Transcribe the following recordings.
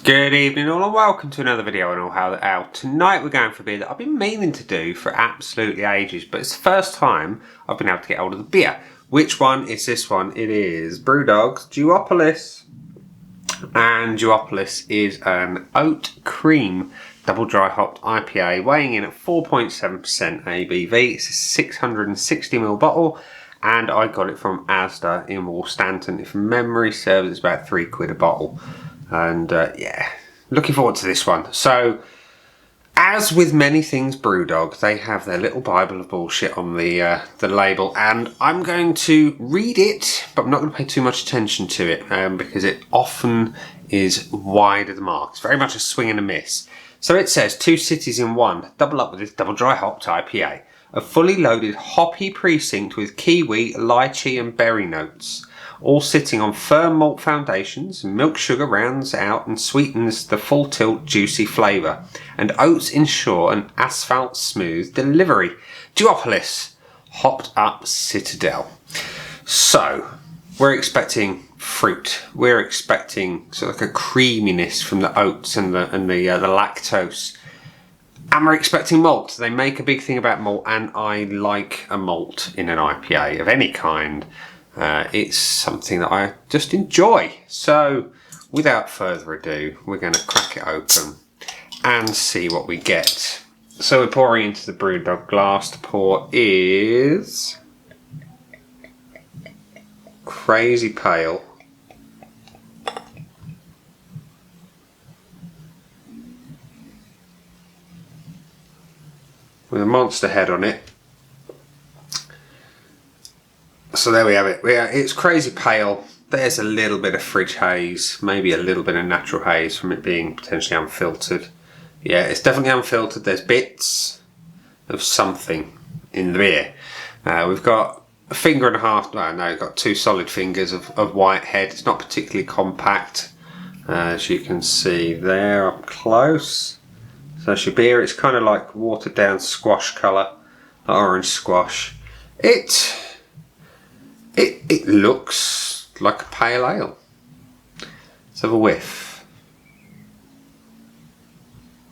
Good evening all and welcome to another video on Untitled Ale. Tonight we're going for a beer that I've been meaning to do for absolutely ages, but it's the first time I've been able to get hold of the beer. Which one is this one? It is Brewdog Duopolis, and Duopolis is an oat cream double dry hopped IPA weighing in at 4.7% ABV. It's a 660ml bottle and I got it from Asda in Wolstanton. If memory serves, it's about £3 a bottle. And yeah, looking forward to this one. So, as with many things Brewdog, they have their little Bible of bullshit on the label, and I'm going to read it, but I'm not going to pay too much attention to it because it often is wide of the mark. It's very much a swing and a miss. So it says, 2 cities in one, double up with this double dry hopped IPA. A fully loaded hoppy precinct with kiwi, lychee and berry notes. All sitting on firm malt foundations, milk sugar rounds out and sweetens the full tilt juicy flavour, and oats ensure an asphalt smooth delivery. Duopolis, hopped up citadel. So, we're expecting fruit. We're expecting sort of like a creaminess from the oats and the lactose. And we're expecting malt. They make a big thing about malt, and I like a malt in an IPA of any kind. It's something that I just enjoy. So, without further ado, we're going to crack it open and see what we get. So we're pouring into the Brewdog glass. The pour is Crazy Pale. With a monster head on it. So there we have it. It's Crazy Pale. There's a little bit of fridge haze, maybe a little bit of natural haze from it being potentially unfiltered. Yeah, it's definitely unfiltered. There's bits of something in the beer. We've got a finger and a half, no, we've got 2 solid fingers of white head. It's not particularly compact, as you can see there up close. So that's your beer. It's kind of like watered down squash colour, orange squash. It looks like a pale ale. Let's have a whiff.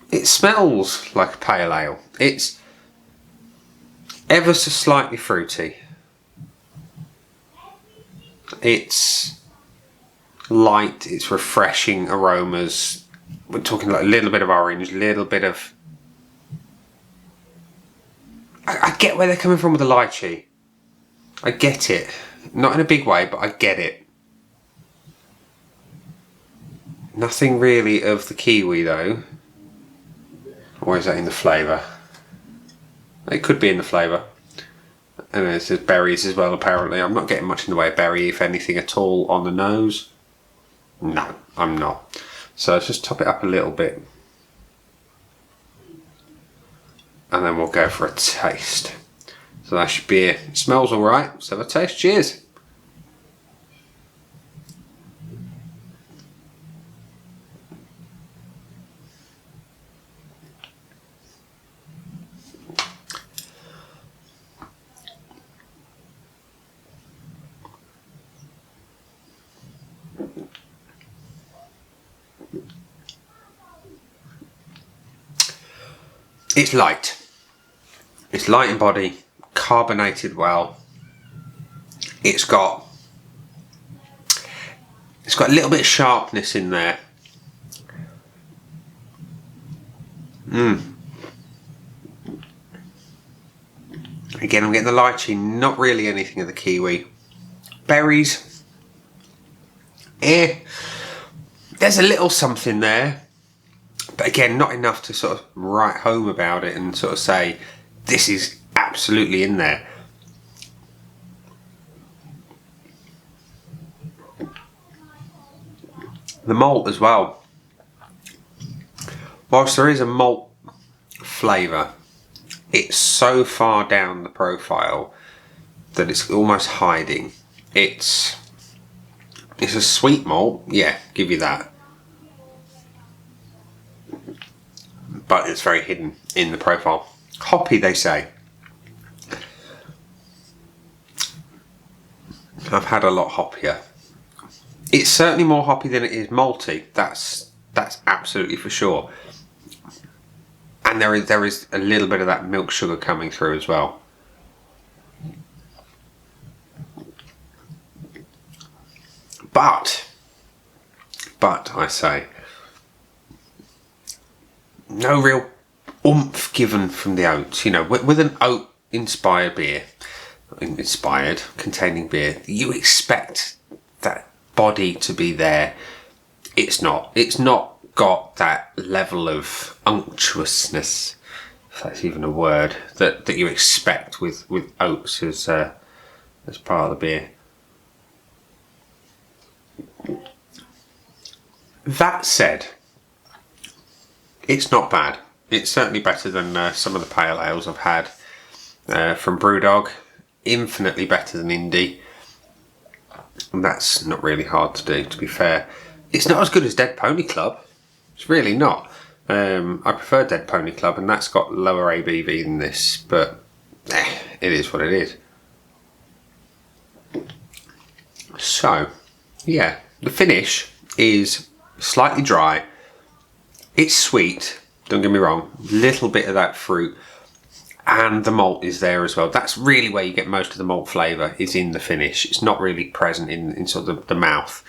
It smells like a pale ale. It's ever so slightly fruity. It's light, it's refreshing aromas. We're talking like a little bit of orange, a little bit of... I get where they're coming from with the lychee. I get it. Not in a big way, but I get it. Nothing really of the kiwi though. Or is that in the flavour? It could be in the flavour. And it says berries as well apparently. I'm not getting much in the way of berry, if anything at all, on the nose. No, I'm not. So let's just top it up a little bit. And then we'll go for a taste. So that's your beer. It smells alright, let's have a taste. Cheers! It's light. It's light in body. Carbonated well. It's got a little bit of sharpness in there. Again, I'm getting the lychee, not really anything of the kiwi. Berries. There's a little something there. But again, not enough to sort of write home about it and sort of say, this is absolutely in there. The malt as well. Whilst there is a malt flavour, it's so far down the profile that it's almost hiding. It's a sweet malt, yeah, give you that. But it's very hidden in the profile. Hoppy, they say. I've had a lot hoppier. It's certainly more hoppy than it is malty. That's That's absolutely for sure. And there is a little bit of that milk sugar coming through as well. But I say, no real oomph given from the oats. You know, with an oat-inspired beer, containing beer, you expect that body to be there. It's not. It's not got that level of unctuousness, if that's even a word, that you expect with oats as part of the beer. That said, it's not bad. It's certainly better than some of the pale ales I've had from Brewdog. Infinitely better than Indie. And that's not really hard to do, to be fair. It's not as good as Dead Pony Club. It's really not. I prefer Dead Pony Club, and that's got lower ABV than this, but it is what it is. So, yeah, the finish is slightly dry. It's sweet, don't get me wrong. Little bit of that fruit, and the malt is there as well. That's really where you get most of the malt flavour, is in the finish. It's not really present in sort of the mouth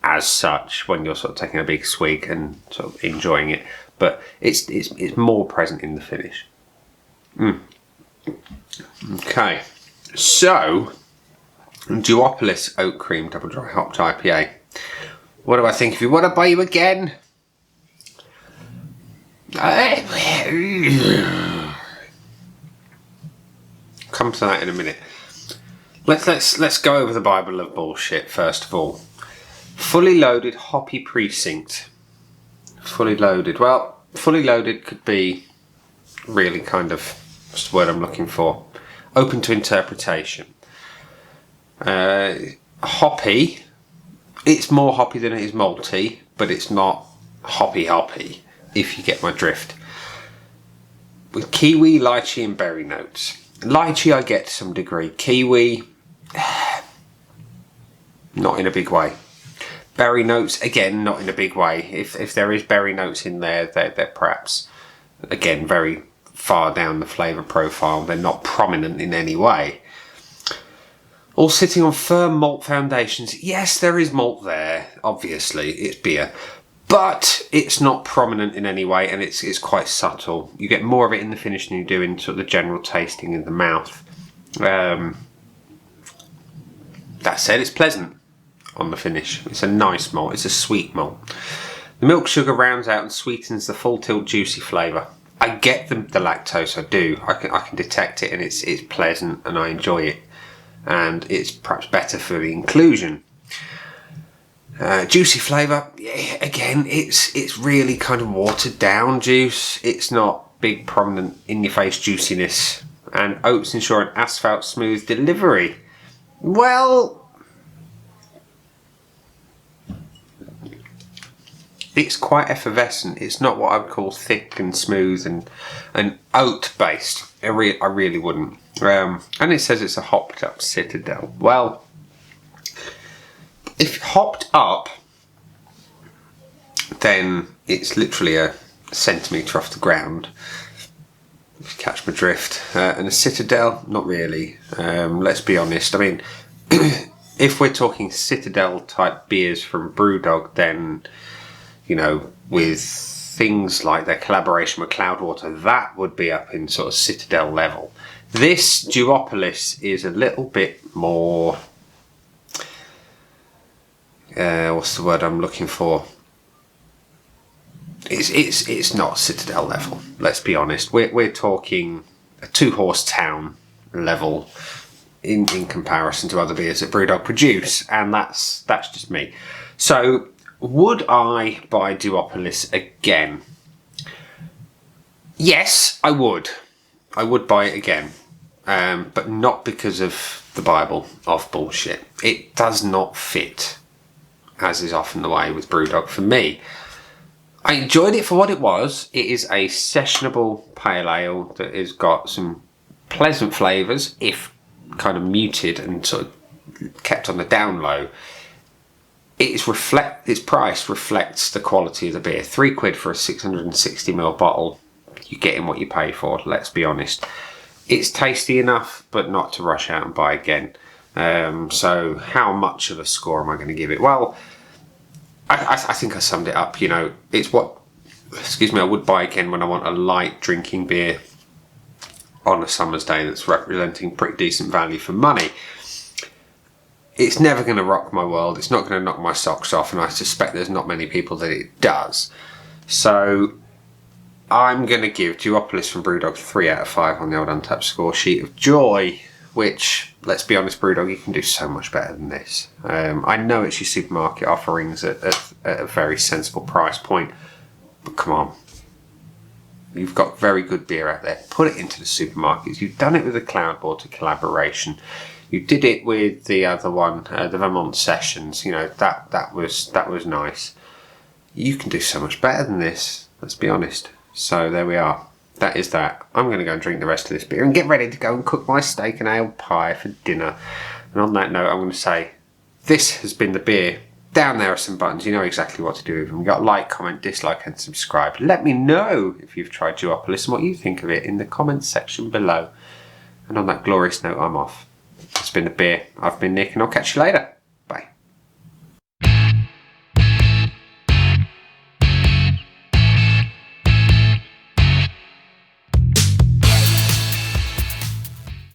as such when you're sort of taking a big swig and sort of enjoying it, but it's more present in the finish. Okay, so Duopolis Oat Cream Double Dry Hopped IPA. What do I think? If you want to buy you again, come to that in a minute. Let's go over the Bible of bullshit first of all. Fully loaded hoppy precinct. Fully loaded. Well, fully loaded could be really kind of, what's the word I'm looking for? Open to interpretation. Hoppy. It's more hoppy than it is malty, but it's not hoppy, if you get my drift. With kiwi, lychee and berry notes. Lychee I get to some degree. Kiwi, not in a big way. Berry notes, again, not in a big way. If there is berry notes in there, they're perhaps, again, very far down the flavour profile. They're not prominent in any way. All sitting on firm malt foundations. Yes, there is malt there, obviously. It's beer. But it's not prominent in any way, and it's quite subtle. You get more of it in the finish than you do in sort of the general tasting in the mouth. That said, it's pleasant on the finish. It's a nice malt. It's a sweet malt. The milk sugar rounds out and sweetens the full tilt juicy flavour. I get the lactose, I do. I can detect it, and it's pleasant, and I enjoy it. And it's perhaps better for the inclusion. Juicy flavour, yeah, again, it's really kind of watered down juice. It's not big, prominent, in-your-face juiciness. And oats ensure an asphalt smooth delivery. Well, it's quite effervescent. It's not what I would call thick and smooth and oat-based. I really wouldn't. And it says it's a hopped up Citadel. Well, if hopped up, then it's literally a centimetre off the ground, if you catch my drift. And a Citadel, not really. Let's be honest. I mean, if we're talking Citadel type beers from Brewdog, then, you know, with things like their collaboration with Cloudwater, that would be up in sort of Citadel level. This Duopolis is a little bit more, what's the word I'm looking for? It's not Citadel level. Let's be honest. We're talking a 2-horse town level in comparison to other beers that Brewdog produce, and that's just me. So, would I buy Duopolis again? Yes, I would. I would buy it again, but not because of the Bible of bullshit. It does not fit, as is often the way with Brewdog for me. I enjoyed it for what it was. It is a sessionable pale ale that has got some pleasant flavours, if kind of muted and sort of kept on the down low. its price reflects the quality of the beer. £3 for a 660ml bottle. You're getting what you pay for, let's be honest. It's tasty enough, but not to rush out and buy again. So how much of a score am I going to give it? Well, I think I summed it up. You know, it's what, I would buy again when I want a light drinking beer on a summer's day that's representing pretty decent value for money. It's never going to rock my world. It's not going to knock my socks off, and I suspect there's not many people that it does. So I'm going to give Duopolis from Brewdog 3 out of 5 on the old Untapped score sheet of joy, which, let's be honest, Brewdog, you can do so much better than this. I know it's your supermarket offerings at a very sensible price point, but come on. You've got very good beer out there. Put it into the supermarkets. You've done it with the Cloudwater collaboration. You did it with the other one, the Vermont Sessions. You know, that was nice. You can do so much better than this, let's be honest. So there we are. That is that. I'm going to go and drink the rest of this beer and get ready to go and cook my steak and ale pie for dinner. And on that note, I'm going to say, this has been the beer. Down there are some buttons. You know exactly what to do with them. You've got like, comment, dislike and subscribe. Let me know if you've tried Duopolis and what you think of it in the comments section below. And on that glorious note, I'm off. It's been the beer. I've been Nick, and I'll catch you later.